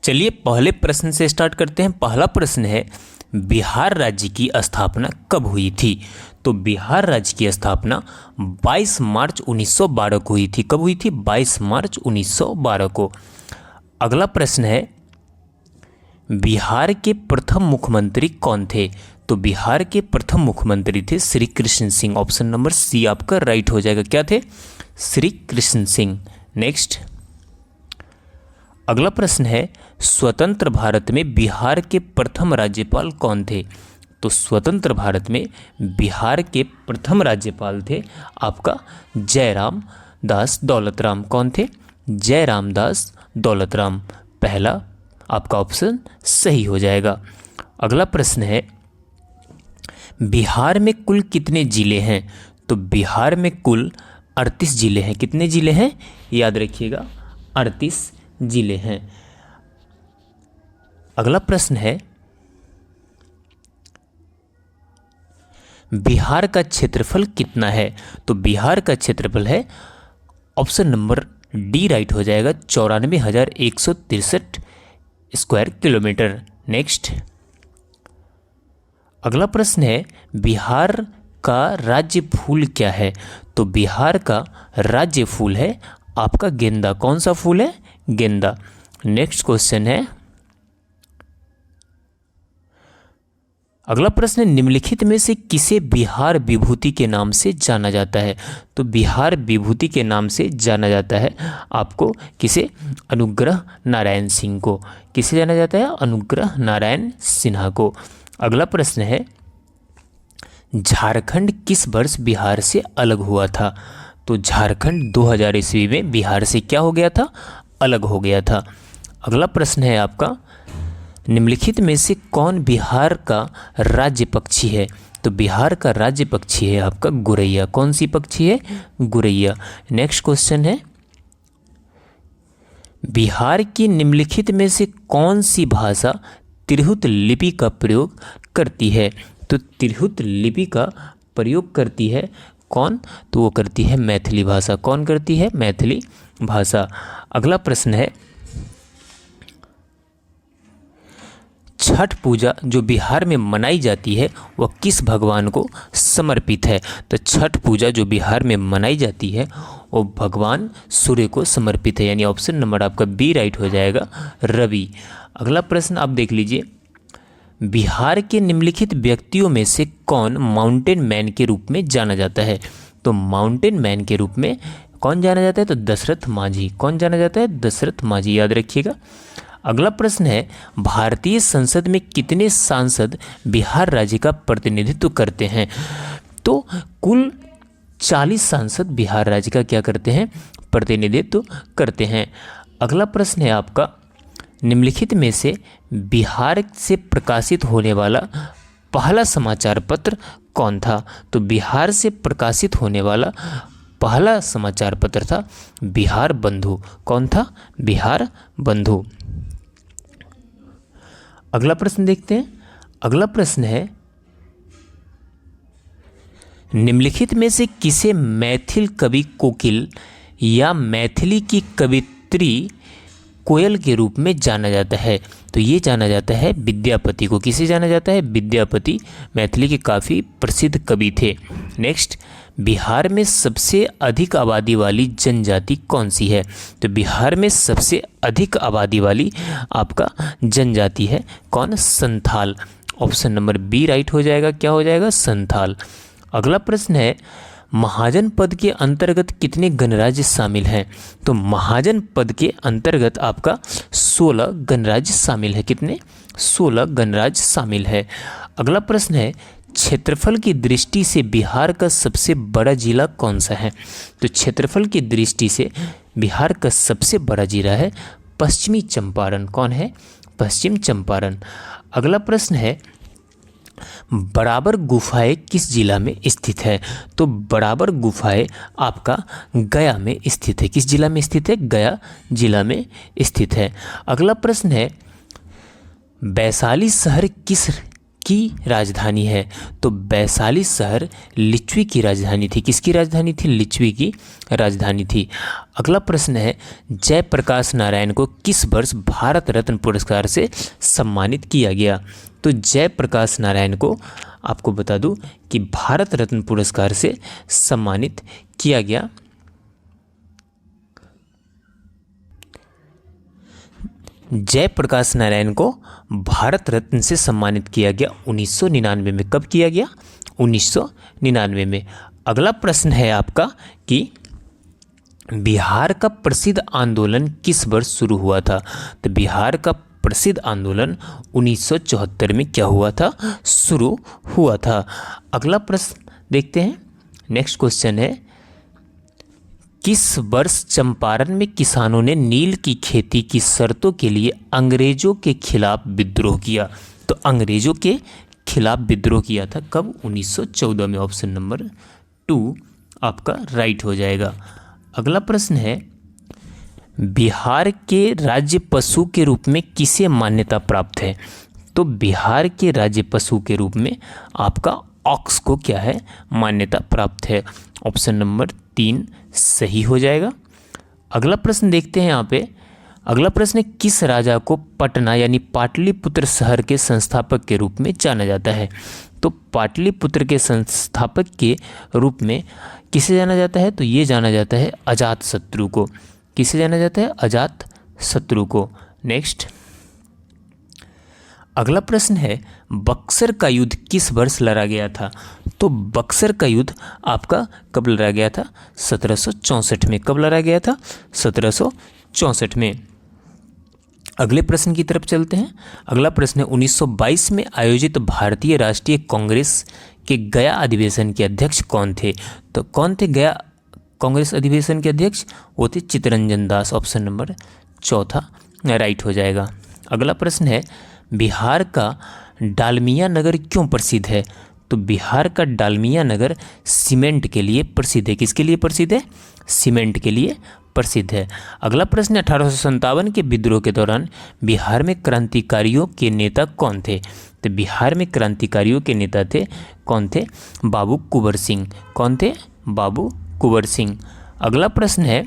चलिए पहले प्रश्न से स्टार्ट करते हैं। पहला प्रश्न है, बिहार राज्य की स्थापना कब हुई थी? तो बिहार राज्य की स्थापना 22 मार्च 1912 को हुई थी। कब हुई थी? 22 मार्च 1912 को। अगला प्रश्न है, बिहार के प्रथम मुख्यमंत्री कौन थे? तो बिहार के प्रथम मुख्यमंत्री थे Shri Krishna Singh. Option number C आपका राइट हो जाएगा। क्या थे? श्री कृष्ण सिंह। नेक्स्ट अगला प्रश्न है, स्वतंत्र भारत में बिहार के प्रथम राज्यपाल कौन थे? तो स्वतंत्र भारत में बिहार के प्रथम राज्यपाल थे आपका जयराम दास दौलतराम। कौन थे? जयराम दास दौलतराम। पहला आपका ऑप्शन सही हो जाएगा। अगला प्रश्न है, बिहार में कुल कितने जिले हैं? तो बिहार में कुल 38 जिले हैं। कितने जिले हैं? याद रखिएगा, 38 जिले हैं। अगला प्रश्न है, बिहार का क्षेत्रफल कितना है? तो बिहार का क्षेत्रफल है, ऑप्शन नंबर डी राइट हो जाएगा, 94,163 स्क्वायर किलोमीटर। नेक्स्ट अगला प्रश्न है, बिहार का राज्य फूल क्या है? तो बिहार का राज्य फूल है आपका गेंदा। कौन सा फूल है? गेंदा। नेक्स्ट क्वेश्चन है, अगला प्रश्न है, निम्नलिखित में से किसे बिहार विभूति के नाम से जाना जाता है? तो बिहार विभूति के नाम से जाना जाता है आपको किसे? अनुग्रह नारायण सिंह को। किसे जाना जाता है? अनुग्रह नारायण सिन्हा को। अगला प्रश्न है, झारखंड किस वर्ष बिहार से अलग हुआ था? तो झारखंड 2000 ईस्वी में बिहार से क्या हो गया था? अलग हो गया था। अगला प्रश्न है आपका, निम्नलिखित में से कौन बिहार का राज्य पक्षी है? तो बिहार का राज्य पक्षी है आपका गुरैया। कौन सी पक्षी है? गुरैया। नेक्स्ट क्वेश्चन है, बिहार की निम्नलिखित में से कौन सी भाषा तिरहुत लिपि का प्रयोग करती है? तो तिरहुत लिपि का प्रयोग करती है कौन? तो वो करती है मैथिली भाषा। कौन करती है? मैथिली भाषा। अगला प्रश्न है, छठ पूजा जो बिहार में मनाई जाती है वह किस भगवान को समर्पित है? तो छठ पूजा जो बिहार में मनाई जाती है वो भगवान सूर्य को समर्पित है, यानी ऑप्शन नंबर आपका बी राइट हो जाएगा, रवि। अगला प्रश्न आप देख लीजिए, बिहार के निम्नलिखित व्यक्तियों में से कौन माउंटेन मैन के रूप में जाना जाता है? तो माउंटेन मैन के रूप में कौन जाना जाता है? तो दशरथ मांझी। कौन जाना जाता है? दशरथ मांझी। याद रखिएगा। अगला प्रश्न है, भारतीय संसद में कितने सांसद बिहार राज्य का प्रतिनिधित्व करते हैं? तो कुल 40 सांसद बिहार राज्य का क्या करते हैं? प्रतिनिधित्व करते हैं। अगला प्रश्न है आपका, निम्नलिखित में से बिहार से प्रकाशित होने वाला पहला समाचार पत्र कौन था? तो बिहार से प्रकाशित होने वाला पहला समाचार पत्र था बिहार बंधु। कौन था? बिहार बंधु। अगला प्रश्न देखते हैं। अगला प्रश्न है, निम्नलिखित में से किसे मैथिल कवि कोकिल या मैथिली की कवित्री कोयल के रूप में जाना जाता है? तो ये जाना जाता है विद्यापति को। किसे जाना जाता है? विद्यापति मैथिली के काफ़ी प्रसिद्ध कवि थे। नेक्स्ट, बिहार में सबसे अधिक आबादी वाली जनजाति कौन सी है? तो बिहार में सबसे अधिक आबादी वाली आपका जनजाति है कौन? Santhal. Option number B right हो जाएगा। क्या हो जाएगा? संथाल। अगला प्रश्न है, महाजन पद के अंतर्गत कितने गणराज्य शामिल हैं? तो महाजन पद के अंतर्गत आपका 16 गणराज्य शामिल है। कितने? 16 गणराज्य शामिल है। अगला प्रश्न है, क्षेत्रफल की दृष्टि से बिहार का सबसे बड़ा जिला कौन सा है? तो क्षेत्रफल की दृष्टि से बिहार का सबसे बड़ा जिला है पश्चिमी चंपारण। कौन है? पश्चिम चंपारण। अगला प्रश्न है, बराबर गुफाएं किस जिला में स्थित है? तो बराबर गुफाएं आपका गया में स्थित है। किस जिला में स्थित है? गया जिला में स्थित है। अगला प्रश्न है, वैशाली शहर की राजधानी है? तो वैशाली शहर लिच्छवी की राजधानी थी। किसकी राजधानी थी? लिच्छवी की राजधानी थी। अगला प्रश्न है, जयप्रकाश नारायण को किस वर्ष भारत रत्न पुरस्कार से सम्मानित किया गया? तो जयप्रकाश नारायण को आपको बता दूं कि भारत रत्न पुरस्कार से सम्मानित किया गया जयप्रकाश नारायण को भारत रत्न से सम्मानित किया गया 1999 में। कब किया गया? 1999 में। अगला प्रश्न है आपका कि बिहार का प्रसिद्ध आंदोलन किस वर्ष शुरू हुआ था? तो बिहार का प्रसिद्ध आंदोलन 1974 में क्या हुआ था? शुरू हुआ था। अगला प्रश्न देखते हैं। नेक्स्ट क्वेश्चन है, किस वर्ष चंपारण में किसानों ने नील की खेती की शर्तों के लिए अंग्रेजों के खिलाफ विद्रोह किया? तो अंग्रेजों के खिलाफ विद्रोह किया था कब? 1914 में। ऑप्शन नंबर 2 आपका राइट हो जाएगा। अगला प्रश्न है, बिहार के राज्य पशु के रूप में किसे मान्यता प्राप्त है? तो बिहार के राज्य पशु के रूप में आपका ऑक्स को क्या है? मान्यता प्राप्त है। ऑप्शन नंबर 3 सही हो जाएगा। अगला प्रश्न देखते हैं यहाँ पे। अगला प्रश्न है, किस राजा को पटना यानी पाटलिपुत्र शहर के संस्थापक के रूप में जाना जाता है? तो पाटलिपुत्र के संस्थापक के रूप में किसे जाना जाता है? तो ये जाना जाता है अजातशत्रु को। किसे जाना जाता है? अजातशत्रु को। नेक्स्ट अगला प्रश्न है, बक्सर का युद्ध किस वर्ष लड़ा गया था? तो बक्सर का युद्ध आपका कब लड़ा गया था? 1764 में। कब लड़ा गया था? 1764 में। अगले प्रश्न की तरफ चलते हैं। अगला प्रश्न है, 1922 में आयोजित भारतीय राष्ट्रीय कांग्रेस के गया अधिवेशन के अध्यक्ष कौन थे? तो कौन थे गया कांग्रेस अधिवेशन के अध्यक्ष? वो थे Chittaranjan Das. Option number 4 right हो जाएगा। अगला प्रश्न है, बिहार का डालमिया नगर क्यों प्रसिद्ध है? तो बिहार का डालमिया नगर सीमेंट के लिए प्रसिद्ध है। किसके लिए प्रसिद्ध है? सीमेंट के लिए प्रसिद्ध है। अगला प्रश्न, 1857 के विद्रोह के दौरान बिहार में क्रांतिकारियों के नेता कौन थे? तो बिहार में क्रांतिकारियों के नेता थे कौन थे? बाबू कुंवर सिंह। कौन थे? बाबू कुंवर सिंह। अगला प्रश्न है,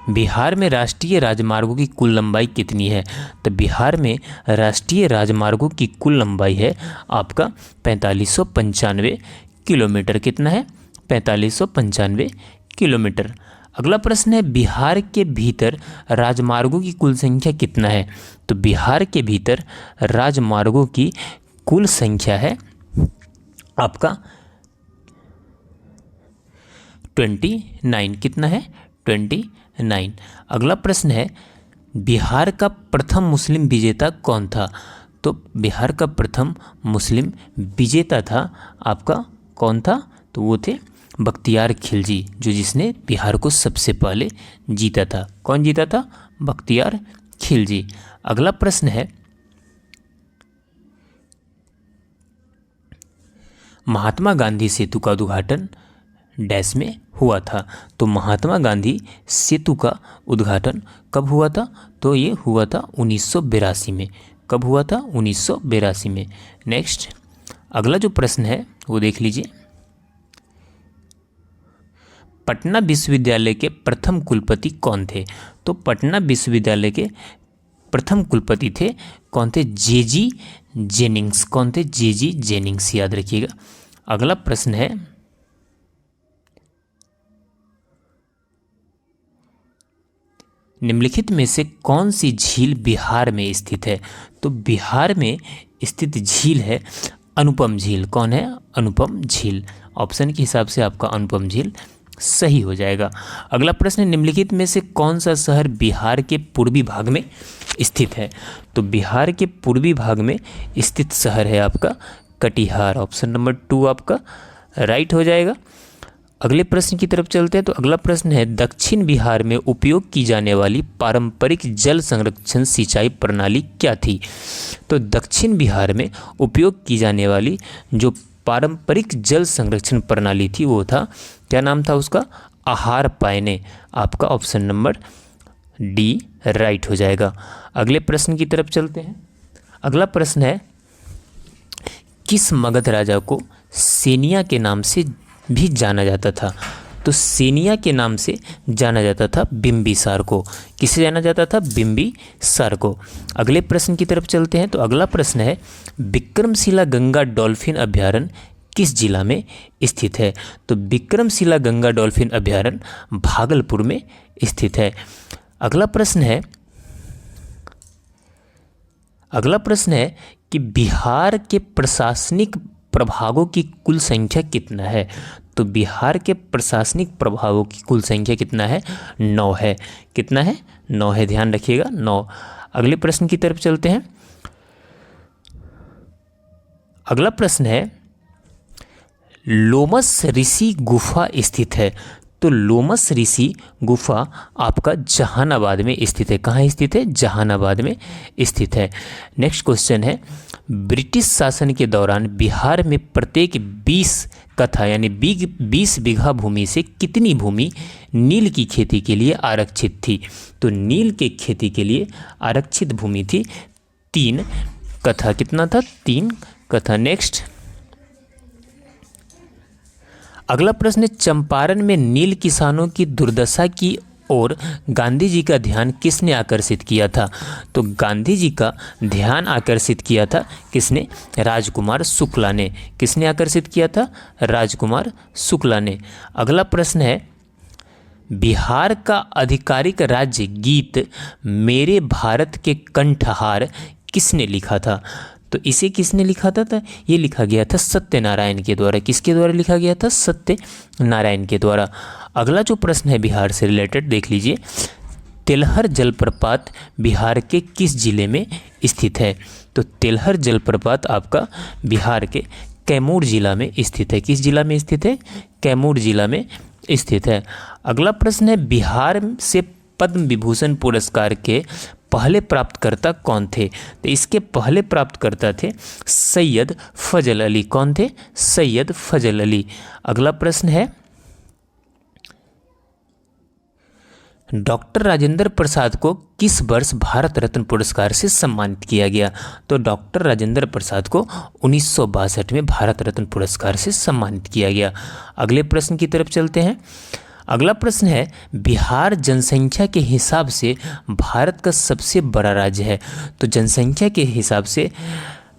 बिहार में राष्ट्रीय राजमार्गों की कुल लंबाई कितनी है? तो बिहार में राष्ट्रीय राजमार्गों की कुल लंबाई है आपका 4595 किलोमीटर। कितना है? 4595 किलोमीटर। अगला प्रश्न है, बिहार के भीतर राजमार्गों की कुल संख्या कितना है? तो बिहार के भीतर राजमार्गों की कुल संख्या है आपका 29। कितना है? 29। अगला प्रश्न है, बिहार का प्रथम मुस्लिम विजेता कौन था? तो बिहार का प्रथम मुस्लिम विजेता था आपका कौन था? तो वो थे बख्तियार खिलजी, जो जिसने बिहार को सबसे पहले जीता था। कौन जीता था? बख्तियार खिलजी। अगला प्रश्न है, महात्मा गांधी सेतु का उद्घाटन डैश में हुआ था? तो महात्मा गांधी सेतु का उद्घाटन कब हुआ था? तो ये हुआ था 1982 में। कब हुआ था? 1982 में। नेक्स्ट अगला जो प्रश्न है वो देख लीजिए। पटना विश्वविद्यालय के प्रथम कुलपति कौन थे? तो पटना विश्वविद्यालय के प्रथम कुलपति थे कौन थे? जे.जी. जेनिंग्स। कौन थे? जे.जी. जेनिंग्स, याद रखिएगा। अगला प्रश्न है, निम्नलिखित में से कौन सी झील बिहार में स्थित है? तो बिहार में स्थित झील है अनुपम झील। कौन है? अनुपम झील। ऑप्शन के हिसाब से आपका अनुपम झील सही हो जाएगा। अगला प्रश्न है, निम्नलिखित में से कौन सा शहर बिहार के पूर्वी भाग में स्थित है? तो बिहार के पूर्वी भाग में स्थित शहर है आपका कटिहार। ऑप्शन नंबर 2 आपका राइट हो जाएगा। अगले प्रश्न की तरफ चलते हैं। तो अगला प्रश्न है, दक्षिण बिहार में उपयोग की जाने वाली पारंपरिक जल संरक्षण सिंचाई प्रणाली क्या थी? तो दक्षिण बिहार में उपयोग की जाने वाली जो पारंपरिक जल संरक्षण प्रणाली थी वो था, क्या नाम था उसका? आहार पायने। आपका ऑप्शन नंबर डी राइट हो जाएगा। अगले प्रश्न की तरफ चलते हैं। अगला प्रश्न है, किस मगध राजा को सेनिया के नाम से भी जाना जाता था? तो सेनिया के नाम से जाना जाता था बिंबिसार को। किसे जाना जाता था? बिंबिसार को। अगले प्रश्न की तरफ चलते हैं। तो अगला प्रश्न है, विक्रमशिला गंगा डॉल्फिन अभयारण्य किस जिला में स्थित है? तो विक्रमशिला गंगा डॉल्फिन अभयारण्य भागलपुर में स्थित है। अगला प्रश्न है कि बिहार के प्रशासनिक प्रभागों की कुल संख्या कितना है? तो बिहार के प्रशासनिक प्रभागों की कुल संख्या कितना है? 9 है। कितना है? 9 है, ध्यान रखिएगा, 9। अगले प्रश्न की तरफ चलते हैं। अगला प्रश्न है, लोमस ऋषि गुफा स्थित है। तो लोमस ऋषि गुफा आपका जहानाबाद में स्थित है। कहाँ स्थित है? जहानाबाद में स्थित है। नेक्स्ट क्वेश्चन है, ब्रिटिश शासन के दौरान बिहार में प्रत्येक 20 कथा यानी 20 बीघा भूमि से कितनी भूमि नील की खेती के लिए आरक्षित थी? तो नील के खेती के लिए आरक्षित भूमि थी 3 कथा। कितना था? 3 कथा। नेक्स्ट अगला प्रश्न है, चंपारण में नील किसानों की दुर्दशा की ओर गांधी जी का ध्यान किसने आकर्षित किया था? तो गांधी जी का ध्यान आकर्षित किया था किसने? राजकुमार शुक्ला ने। किसने आकर्षित किया था? राजकुमार शुक्ला ने। अगला प्रश्न है, बिहार का आधिकारिक राज्य गीत मेरे भारत के कंठहार किसने लिखा था? तो इसे किसने लिखा था? ये लिखा गया था सत्यनारायण के द्वारा। किसके द्वारा लिखा गया था? सत्यनारायण के द्वारा। अगला जो प्रश्न है बिहार से रिलेटेड, देख लीजिए, तिलहर जलप्रपात बिहार के किस जिले में स्थित है? तो तिलहर जलप्रपात आपका बिहार के कैमूर जिला में स्थित है। किस जिला में स्थित है? कैमूर जिला में स्थित है। अगला प्रश्न है, बिहार से पद्म विभूषण पुरस्कार के पहले प्राप्तकर्ता कौन थे? तो इसके पहले प्राप्तकर्ता थे सैयद फजल अली। कौन थे? सैयद फजल अली। अगला प्रश्न है, डॉक्टर राजेंद्र प्रसाद को किस वर्ष भारत रत्न पुरस्कार से सम्मानित किया गया? तो डॉक्टर राजेंद्र प्रसाद को 1962 में भारत रत्न पुरस्कार से सम्मानित किया गया। अगले प्रश्न की तरफ चलते हैं। अगला प्रश्न है, बिहार जनसंख्या के हिसाब से भारत का सबसे बड़ा राज्य है। तो जनसंख्या के हिसाब से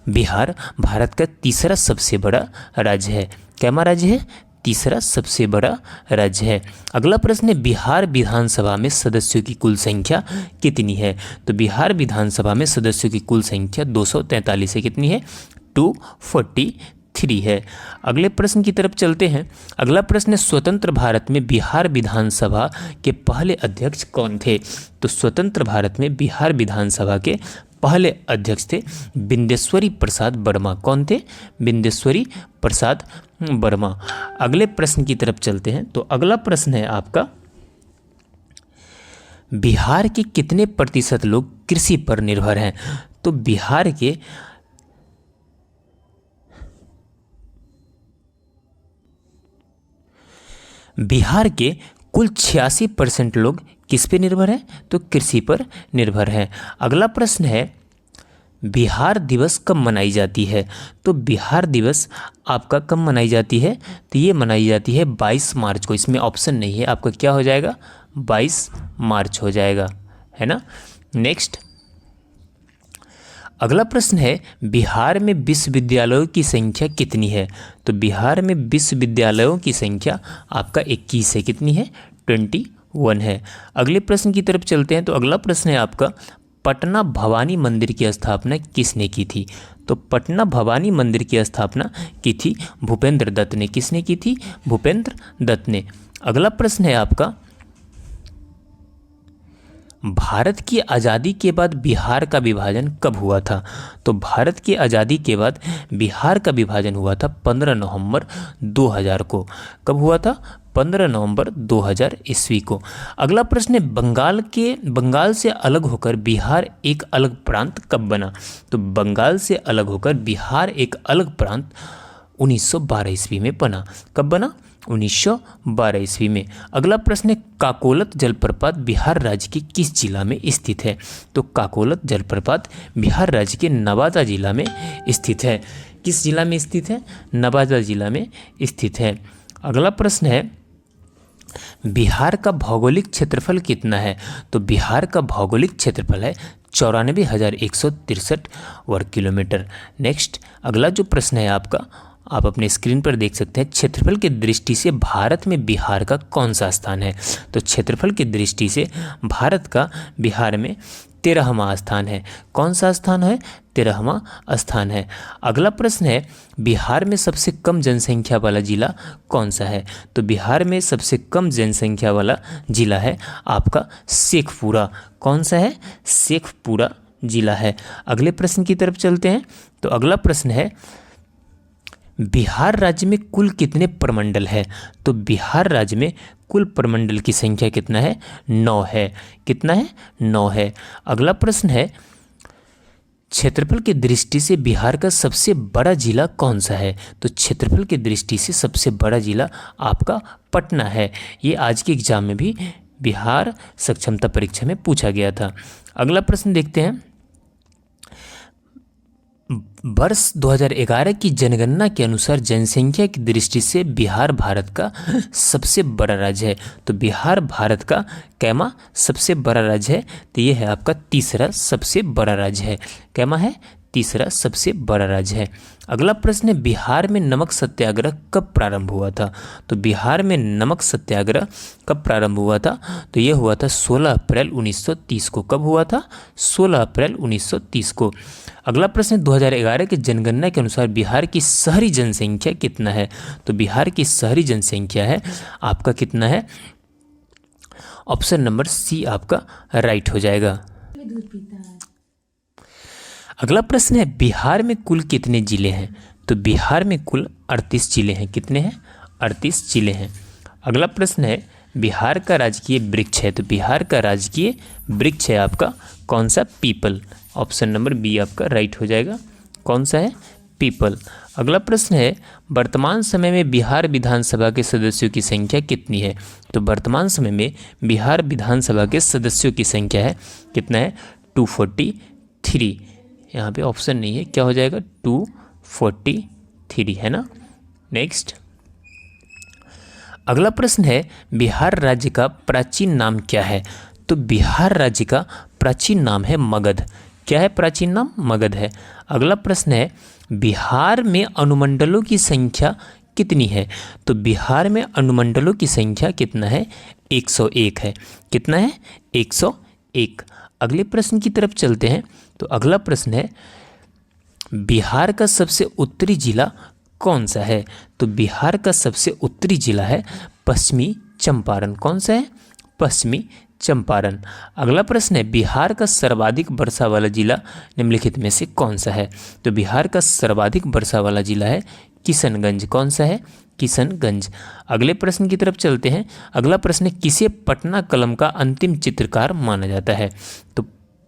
बिहार भारत का तीसरा सबसे बड़ा राज्य है। कैमा राज्य है? तीसरा सबसे बड़ा राज्य है। अगला प्रश्न है, बिहार विधानसभा में सदस्यों की कुल संख्या कितनी है? तो बिहार विधानसभा में सदस्यों की कुल संख्या 243 है। कितनी है? 243 है। अगले प्रश्न की तरफ चलते हैं। अगला प्रश्न है, स्वतंत्र भारत में बिहार विधानसभा के पहले अध्यक्ष कौन थे? तो स्वतंत्र भारत में बिहार विधानसभा के पहले अध्यक्ष थे बिंदेश्वरी प्रसाद वर्मा। कौन थे? बिंदेश्वरी प्रसाद वर्मा। अगले प्रश्न की तरफ चलते हैं। तो अगला प्रश्न है आपका, बिहार के कितने प्रतिशत लोग कृषि पर निर्भर हैं? तो बिहार के कुल 86% लोग किस पे निर्भर हैं? तो कृषि पर निर्भर हैं। अगला प्रश्न है, बिहार दिवस कब मनाई जाती है? तो बिहार दिवस आपका कब मनाई जाती है? तो ये मनाई जाती है 22 मार्च को। इसमें ऑप्शन नहीं है, आपका क्या हो जाएगा? 22 मार्च हो जाएगा, है ना। नेक्स्ट अगला प्रश्न है, बिहार में विश्वविद्यालयों की संख्या कितनी है? तो बिहार में विश्वविद्यालयों की संख्या आपका 21 है। कितनी है? 21 है। अगले प्रश्न की तरफ चलते हैं। तो अगला प्रश्न है आपका, पटना भवानी मंदिर की स्थापना किसने की थी? तो पटना भवानी मंदिर की स्थापना की थी भूपेंद्र दत्त ने। किसने की थी? भूपेंद्र दत्त ने। अगला प्रश्न है आपका, भारत की आज़ादी के बाद बिहार का विभाजन कब हुआ था? तो भारत की आज़ादी के बाद बिहार का विभाजन हुआ था 15 नवंबर 2000 को। कब हुआ था? 15 नवंबर 2000 ईस्वी को। अगला प्रश्न है, बंगाल से अलग होकर बिहार एक अलग प्रांत कब बना? तो बंगाल से अलग होकर बिहार एक अलग प्रांत 1912 ईस्वी में बना। कब बना? 1912 ईस्वी में। अगला प्रश्न है, काकोलत जलप्रपात बिहार राज्य के किस जिला में स्थित है? तो काकोलत जलप्रपात बिहार राज्य के नवादा जिला में स्थित है। किस जिला में स्थित है? नवादा जिला में स्थित है। अगला प्रश्न है, बिहार का भौगोलिक क्षेत्रफल कितना है? तो बिहार का भौगोलिक क्षेत्रफल है 94,163 वर्ग किलोमीटर। नेक्स्ट, अगला जो प्रश्न है आपका, आप अपने स्क्रीन पर देख सकते हैं, क्षेत्रफल की दृष्टि से भारत में बिहार का कौन सा स्थान है? तो क्षेत्रफल की दृष्टि से भारत का बिहार में 13वां स्थान है। कौन सा स्थान है? 13वां स्थान है। अगला प्रश्न है, बिहार में सबसे कम जनसंख्या वाला जिला कौन सा है? तो बिहार में सबसे कम जनसंख्या वाला जिला है आपका शेखपुरा। कौन सा है? शेखपुरा जिला है। अगले प्रश्न की तरफ चलते हैं। तो अगला प्रश्न है, बिहार राज्य में कुल कितने प्रमंडल है? तो बिहार राज्य में कुल प्रमंडल की संख्या कितना है? 9 है। कितना है? 9 है। अगला प्रश्न है, क्षेत्रफल की दृष्टि से बिहार का सबसे बड़ा जिला कौन सा है? तो क्षेत्रफल की दृष्टि से सबसे बड़ा जिला आपका पटना है। ये आज के एग्जाम में भी बिहार सक्षमता परीक्षा में पूछा गया था। अगला प्रश्न देखते हैं, वर्ष 2011 की जनगणना के अनुसार जनसंख्या की दृष्टि से बिहार भारत का सबसे बड़ा राज्य है। तो बिहार भारत का कैमा सबसे बड़ा राज्य है? तो ये है आपका तीसरा सबसे बड़ा राज्य है। कैमा है? तीसरा सबसे बड़ा राज्य है। अगला प्रश्न है, बिहार में नमक सत्याग्रह कब प्रारंभ हुआ था? तो बिहार में नमक सत्याग्रह कब प्रारंभ हुआ था? तो यह हुआ था 16 अप्रैल 1930 को। कब हुआ था? 16 अप्रैल 1930 को। अगला प्रश्न, 2011 की जनगणना के अनुसार बिहार की शहरी जनसंख्या कितना है? तो बिहार की शहरी जनसंख्या है आपका कितना है? ऑप्शन नंबर सी आपका राइट हो जाएगा। अगला प्रश्न है, बिहार में कुल कितने जिले हैं? तो बिहार में कुल 38 जिले हैं। कितने हैं? 38 जिले हैं। अगला प्रश्न है, बिहार का राजकीय वृक्ष है? तो बिहार का राजकीय वृक्ष है आपका कौन सा? पीपल। ऑप्शन नंबर बी आपका राइट हो जाएगा। कौन सा है? पीपल। अगला प्रश्न है, वर्तमान समय में बिहार विधानसभा के सदस्यों की संख्या कितनी है? तो वर्तमान समय में बिहार विधानसभा के सदस्यों की संख्या है कितना है? 243। यहाँ पे ऑप्शन नहीं है, क्या हो जाएगा? 243 है ना। नेक्स्ट, अगला प्रश्न है, बिहार राज्य का प्राचीन नाम क्या है? तो बिहार राज्य का प्राचीन नाम है मगध। क्या है प्राचीन नाम? मगध है। अगला प्रश्न है, बिहार में अनुमंडलों की संख्या कितनी है? तो बिहार में अनुमंडलों की संख्या कितना है? 101 है। कितना है? 101। अगले प्रश्न की तरफ चलते हैं। तो अगला प्रश्न है, बिहार का सबसे उत्तरी जिला कौन सा है? तो बिहार का सबसे उत्तरी जिला है पश्चिमी चंपारण। कौन सा है? पश्चिमी चंपारण। अगला प्रश्न है, बिहार का सर्वाधिक वर्षा वाला जिला निम्नलिखित में से कौन सा है? तो बिहार का सर्वाधिक वर्षा वाला जिला है किशनगंज। कौन सा है? किशनगंज। अगले प्रश्न की तरफ चलते हैं। अगला प्रश्न है, किसे पटना कलम का अंतिम चित्रकार माना जाता है? तो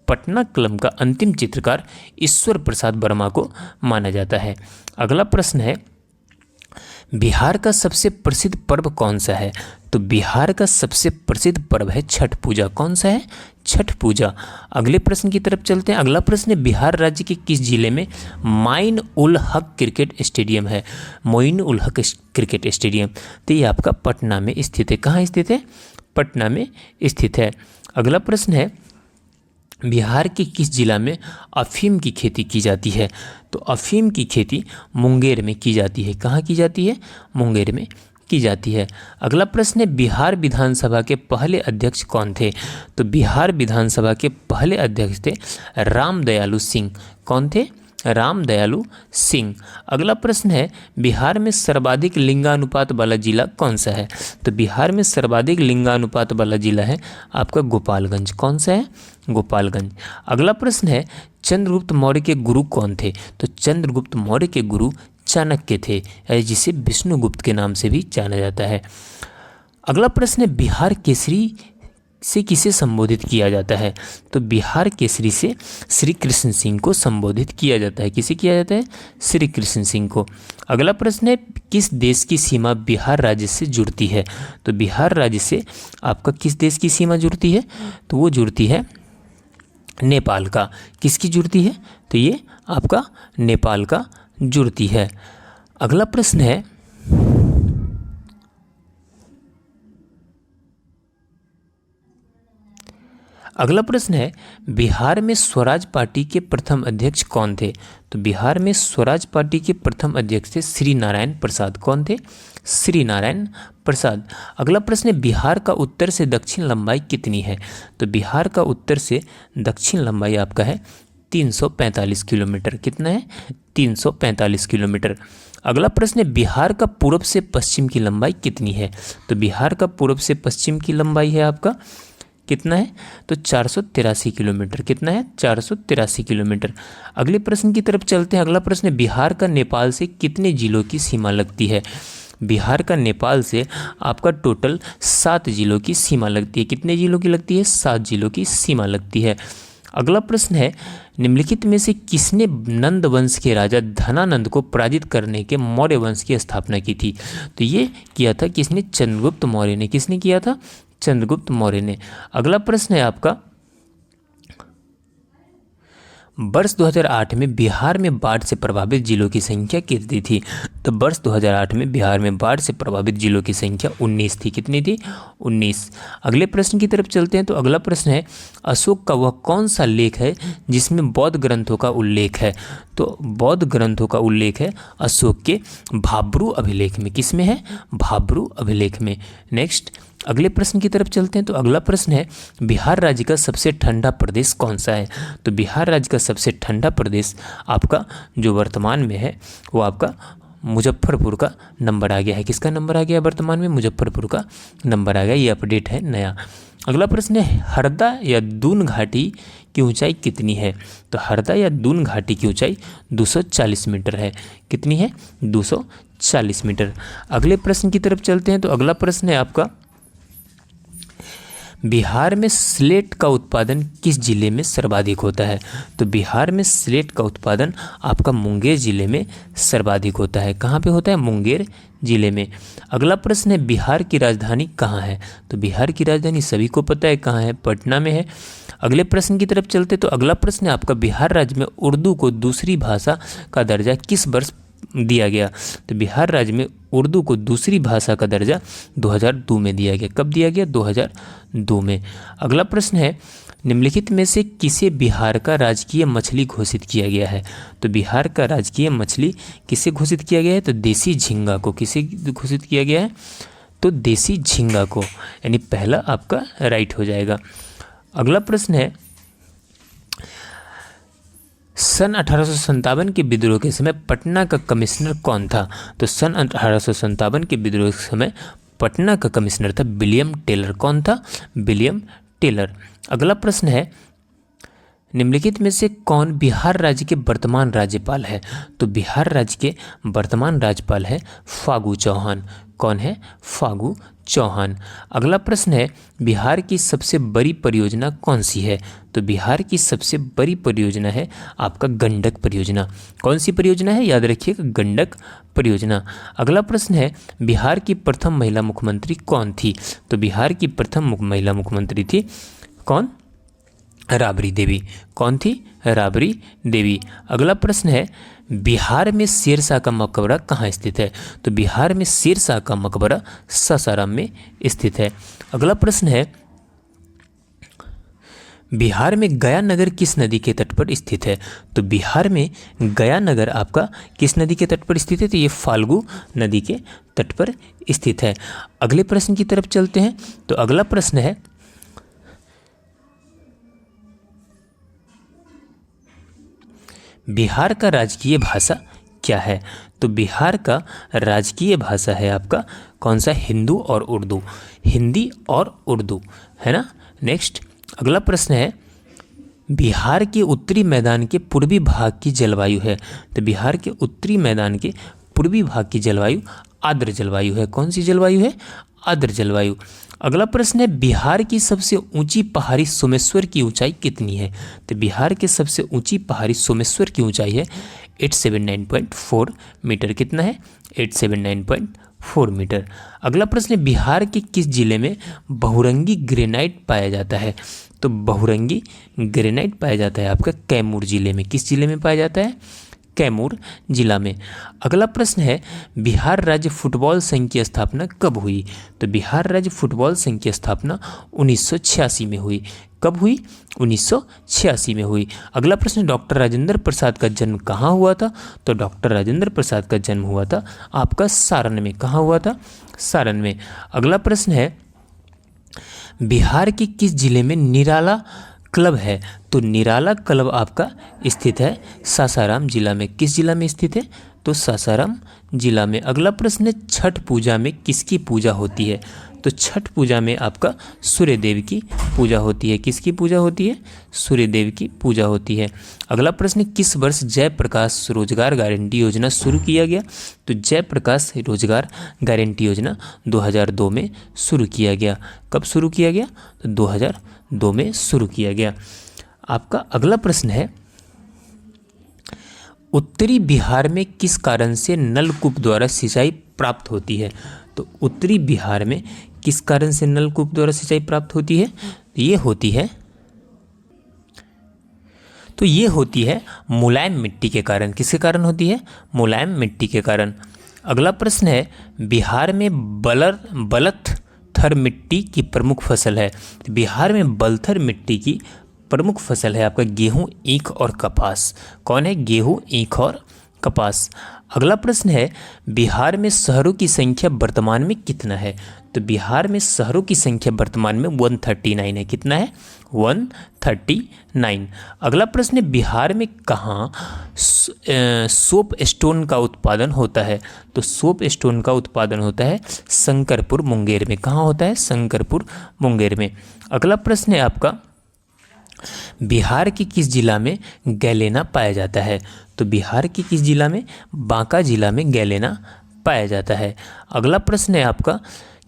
पटना कलम का अंतिम चित्रकार ईश्वर प्रसाद वर्मा को माना जाता है। अगला प्रश्न है, बिहार का सबसे प्रसिद्ध पर्व कौन सा है? तो बिहार का सबसे प्रसिद्ध पर्व है छठ पूजा। कौन सा है? छठ पूजा। अगले प्रश्न की तरफ चलते हैं। अगला प्रश्न है, बिहार राज्य के किस जिले में mine ul Haq cricket stadium है? Moin ul Haq cricket stadium. तो ये आपका पटना में स्थित है। कहाँ स्थित है? पटना में स्थित है। अगला प्रश्न है, बिहार के किस जिला में अफीम की खेती की जाती है? तो अफीम की खेती मुंगेर में की जाती है। कहाँ की जाती है? मुंगेर में की जाती है। अगला प्रश्न है, बिहार विधानसभा के पहले अध्यक्ष कौन थे? तो बिहार विधानसभा के पहले अध्यक्ष थे रामदयालु सिंह। कौन थे? रामदयालु सिंह। अगला प्रश्न है, बिहार में सर्वाधिक लिंगानुपात वाला जिला कौन सा है? तो बिहार में सर्वाधिक लिंगानुपात वाला जिला है आपका गोपालगंज। कौन सा है? गोपालगंज। अगला प्रश्न है, चंद्रगुप्त मौर्य के गुरु कौन थे? तो चंद्रगुप्त मौर्य के गुरु चाणक्य थे, जिसे विष्णुगुप्त के नाम से भी जाना जाता है। अगला प्रश्न है, बिहार केसरी से किसे संबोधित किया जाता है? तो बिहार केसरी से श्री कृष्ण सिंह को संबोधित किया जाता है। किसे किया जाता है? श्री कृष्ण सिंह को। अगला प्रश्न है, किस देश की सीमा बिहार राज्य से जुड़ती है? तो बिहार राज्य से आपका किस देश की सीमा जुड़ती है? तो वो जुड़ती है नेपाल का। किसकी जुड़ती है? तो ये आपका नेपाल का जुड़ती है। अगला प्रश्न है, बिहार में स्वराज पार्टी के प्रथम अध्यक्ष कौन थे? तो बिहार में स्वराज पार्टी के प्रथम अध्यक्ष थे श्री नारायण प्रसाद। कौन थे? श्री नारायण प्रसाद। अगला प्रश्न है, बिहार का उत्तर से दक्षिण लंबाई कितनी है? तो बिहार का उत्तर से दक्षिण लंबाई आपका है 345 किलोमीटर। कितना है? 345 किलोमीटर। अगला प्रश्न है, बिहार का पूर्व से पश्चिम की लंबाई कितनी है? तो बिहार का पूर्व से पश्चिम की लंबाई है आपका कितना है? तो 483 किलोमीटर। कितना है? 483 किलोमीटर। अगले प्रश्न की तरफ चलते हैं। अगला प्रश्न है, बिहार का नेपाल से कितने जिलों की सीमा लगती है? बिहार का नेपाल से आपका टोटल 7 जिलों की सीमा लगती है। कितने जिलों की लगती है? 7 जिलों की सीमा लगती है। अगला प्रश्न है, निम्नलिखित में से किसने नंद वंश के राजा धनानंद को पराजित करने के मौर्य वंश की स्थापना की थी? तो ये किया था किसने? चंद्रगुप्त मौर्य ने। किसने किया था? चंद्रगुप्त मौर्य ने। अगला प्रश्न है आपका, वर्ष 2008 में बिहार में बाढ़ से प्रभावित जिलों की संख्या कितनी थी? तो वर्ष 2008 में बिहार में बाढ़ से प्रभावित जिलों की संख्या 19 थी। कितनी थी? 19। अगले प्रश्न की तरफ चलते हैं। तो अगला प्रश्न है, अशोक का वह कौन सा लेख है जिसमें बौद्ध ग्रंथों का उल्लेख है? तो बौद्ध ग्रंथों का उल्लेख है अशोक के भाब्रू अभिलेख में। किस में है? भाब्रू अभिलेख में। नेक्स्ट अगले प्रश्न की तरफ चलते हैं। तो अगला प्रश्न है, बिहार राज्य का सबसे ठंडा प्रदेश कौन सा है? तो बिहार राज्य का सबसे ठंडा प्रदेश आपका जो वर्तमान में है वो आपका मुजफ्फरपुर का नंबर आ गया है। किसका नंबर आ गया वर्तमान में? मुजफ्फरपुर का नंबर आ गया। ये अपडेट है नया। अगला प्रश्न है, हरदा या दून घाटी की ऊंचाई कितनी है? तो हरदा या दून घाटी की ऊंचाई 240 मीटर है। कितनी है? 240 मीटर। अगले प्रश्न की तरफ चलते हैं। तो अगला प्रश्न है आपका, बिहार में स्लेट का उत्पादन किस जिले में सर्वाधिक होता है? तो बिहार में स्लेट का उत्पादन आपका मुंगेर जिले में सर्वाधिक होता है। कहाँ पे होता है? मुंगेर जिले में। अगला प्रश्न है, बिहार की राजधानी कहाँ है? तो बिहार की राजधानी सभी को पता है कहाँ है, पटना में है। अगले प्रश्न की तरफ चलते तो अगला प्रश्न है आपका, बिहार राज्य में उर्दू को दूसरी भाषा का दर्जा किस वर्ष दिया गया? तो बिहार राज्य में उर्दू को दूसरी भाषा का दर्जा 2002 में दिया गया। कब दिया गया? 2002 में। अगला प्रश्न है, निम्नलिखित में से किसे बिहार का राजकीय मछली घोषित किया गया है? तो बिहार का राजकीय मछली किसे घोषित किया गया है? तो देसी झींगा को। किसे घोषित किया गया है? तो देसी झींगा को, यानी पहला आपका राइट हो जाएगा। अगला प्रश्न है, सन 1857 के विद्रोह के समय पटना का कमिश्नर कौन था? तो सन 1857 के विद्रोह के समय पटना का कमिश्नर था विलियम टेलर। कौन था? William Taylor. अगला प्रश्न है, निम्नलिखित में से कौन बिहार राज्य के वर्तमान राज्यपाल है? तो बिहार राज्य के वर्तमान राज्यपाल है फागू चौहान। कौन है? फागू चौहान। अगला प्रश्न है, बिहार की सबसे बड़ी परियोजना कौन सी है? तो बिहार की सबसे बड़ी परियोजना है आपका गंडक परियोजना। कौन सी परियोजना है? याद रखिएगा, गंडक परियोजना। अगला प्रश्न है, बिहार की प्रथम महिला मुख्यमंत्री कौन थी? तो बिहार की प्रथम महिला मुख्यमंत्री थी कौन? राबड़ी देवी। कौन थी? राबड़ी देवी। अगला प्रश्न है, बिहार में शेरशाह का मकबरा कहाँ स्थित है? तो बिहार में शेरशाह का मकबरा सासाराम में स्थित है। अगला प्रश्न है, बिहार में गया नगर किस नदी के तट पर स्थित है? तो बिहार में गया नगर आपका किस नदी के तट पर स्थित है? तो ये फाल्गु नदी के तट पर स्थित है। अगले प्रश्न की तरफ चलते हैं। तो अगला प्रश्न है, बिहार का राजकीय भाषा क्या है? तो बिहार का राजकीय भाषा है आपका कौन सा? हिंदू और उर्दू। हिंदी और उर्दू है ना। नेक्स्ट अगला प्रश्न है, बिहार के उत्तरी मैदान के पूर्वी भाग की जलवायु है। तो बिहार के उत्तरी मैदान के पूर्वी भाग की जलवायु आर्द्र जलवायु है। कौन सी जलवायु है? आर्द्र जलवायु। अगला प्रश्न है बिहार की सबसे ऊंची पहाड़ी सोमेश्वर की ऊंचाई कितनी है? तो बिहार के सबसे ऊंची पहाड़ी सोमेश्वर की ऊंचाई है 879.4 मीटर। कितना है? 879.4 मीटर। अगला प्रश्न है बिहार के किस जिले में बहुरंगी ग्रेनाइट पाया जाता है? तो बहुरंगी ग्रेनाइट पाया जाता है आपका कैमूर जिले में। किस जिले में पाया जाता है? कैमूर जिला में। अगला प्रश्न है बिहार राज्य फुटबॉल संघ की स्थापना कब हुई? तो बिहार राज्य फुटबॉल संघ की स्थापना 1986 में हुई। कब हुई? 1986 में हुई। अगला प्रश्न डॉक्टर राजेंद्र प्रसाद का जन्म कहाँ हुआ था? तो डॉक्टर राजेंद्र प्रसाद का जन्म हुआ था आपका सारण में। कहाँ हुआ था? सारण में। अगला प्रश्न है बिहार के किस जिले में निराला क्लब है? तो निराला क्लब आपका स्थित है सासाराम जिला में। किस जिला में स्थित है? तो सासाराम जिला में। अगला प्रश्न है छठ पूजा में किसकी पूजा होती है? तो छठ पूजा में आपका सूर्य देव की पूजा होती है। किसकी पूजा होती है? सूर्य देव की पूजा होती है। अगला प्रश्न किस वर्ष जयप्रकाश रोजगार गारंटी योजना शुरू किया गया? तो जयप्रकाश रोजगार गारंटी योजना 2002 में शुरू किया गया। कब शुरू किया गया? तो 2002 में शुरू किया गया। आपका अगला प्रश्न है उत्तरी बिहार में किस कारण से नलकूप द्वारा सिंचाई प्राप्त होती है? तो उत्तरी बिहार में किस कारण से नलकूप द्वारा सिंचाई प्राप्त होती है? तो ये होती है मुलायम मिट्टी के कारण। किसके कारण होती है? मुलायम मिट्टी के कारण। अगला प्रश्न है बिहार में बलथर मिट्टी की प्रमुख फसल है। तो बिहार में बलथर मिट्टी की प्रमुख फसल है आपका गेहूं, ईख और कपास। कौन है? गेहूं, ईख और कपास। अगला प्रश्न है बिहार में शहरों की संख्या वर्तमान में कितना है? तो बिहार में शहरों की संख्या वर्तमान में 139 है। कितना है? 139। अगला प्रश्न है बिहार में कहाँ सोप स्टोन का उत्पादन होता है? तो सोप स्टोन का उत्पादन होता है शंकरपुर मुंगेर में। कहाँ होता है? शंकरपुर मुंगेर में। अगला प्रश्न है आपका बिहार के किस जिला में गैलेना पाया जाता है? तो बिहार के किस जिला में? बांका जिला में गैलेना पाया जाता है। अगला प्रश्न है आपका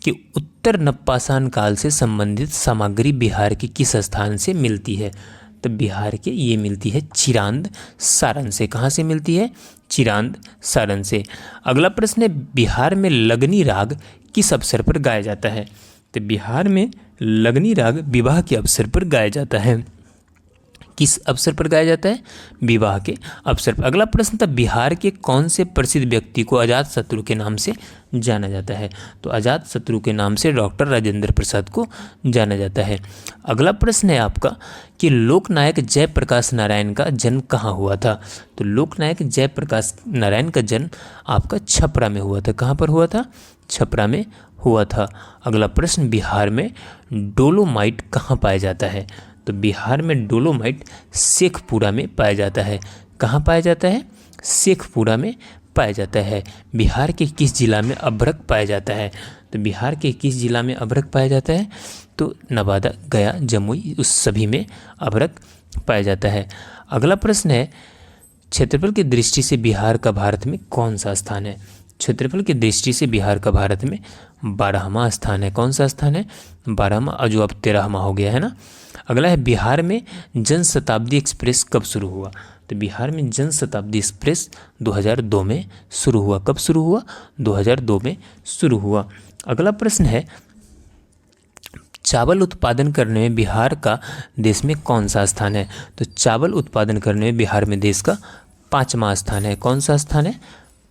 कि उत्तर नवपाषाण काल से संबंधित सामग्री बिहार के किस स्थान से मिलती है? तो बिहार के ये मिलती है चिरांद सारण से। कहाँ से मिलती है? चिरांद सारण से। अगला प्रश्न है बिहार में लगनी राग किस अवसर पर गाया जाता है? तो बिहार में लगनी राग विवाह के अवसर पर गाया जाता है। किस अवसर पर गाया जाता है? विवाह के अवसर पर। अगला प्रश्न था बिहार के कौन से प्रसिद्ध व्यक्ति को अजातशत्रु के नाम से जाना जाता है? तो अजातशत्रु के नाम से डॉक्टर राजेंद्र प्रसाद को जाना जाता है। अगला प्रश्न है आपका कि लोकनायक जयप्रकाश नारायण का जन्म कहाँ हुआ था? तो लोकनायक जयप्रकाश नारायण का जन्म आपका छपरा में हुआ था। कहाँ पर हुआ था? छपरा में हुआ था। अगला प्रश्न बिहार में डोलोमाइट कहाँ पाया जाता है? तो बिहार में डोलोमाइट शेखपुरा में पाया जाता है। कहाँ पाया जाता है? शेखपुरा में पाया जाता है। बिहार के किस जिला में अभ्रक पाया जाता है? तो बिहार के किस जिला में अभ्रक पाया जाता है? तो नवादा, गया, जमुई, उस सभी में अभ्रक पाया जाता है। अगला प्रश्न है क्षेत्रफल की दृष्टि से बिहार का भारत में कौन सा स्थान है? क्षेत्रफल की दृष्टि से बिहार का भारत में 12वां स्थान है। कौन सा स्थान है? 12वां, जो अब 13वां हो गया है ना। अगला है बिहार में जनशताब्दी एक्सप्रेस कब शुरू हुआ? तो बिहार में जनशताब्दी एक्सप्रेस 2002 में शुरू हुआ। कब शुरू हुआ? 2002 में शुरू हुआ। अगला प्रश्न है चावल उत्पादन करने में बिहार का देश में कौन सा स्थान है? तो चावल उत्पादन करने में बिहार में देश का 5वां स्थान है। कौन सा स्थान है?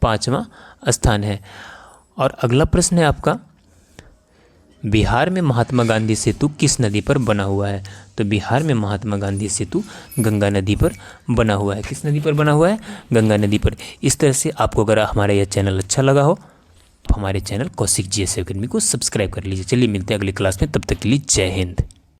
5वां स्थान है। और अगला प्रश्न है आपका बिहार में महात्मा गांधी सेतु किस नदी पर बना हुआ है? तो बिहार में महात्मा गांधी सेतु गंगा नदी पर बना हुआ है। किस नदी पर बना हुआ है? गंगा नदी पर। इस तरह से आपको अगर हमारा यह चैनल अच्छा लगा हो तो हमारे चैनल कौशिक GS एकेडमी को सब्सक्राइब कर लीजिए। चलिए मिलते हैं अगली क्लास में, तब तक के लिए जय हिंद।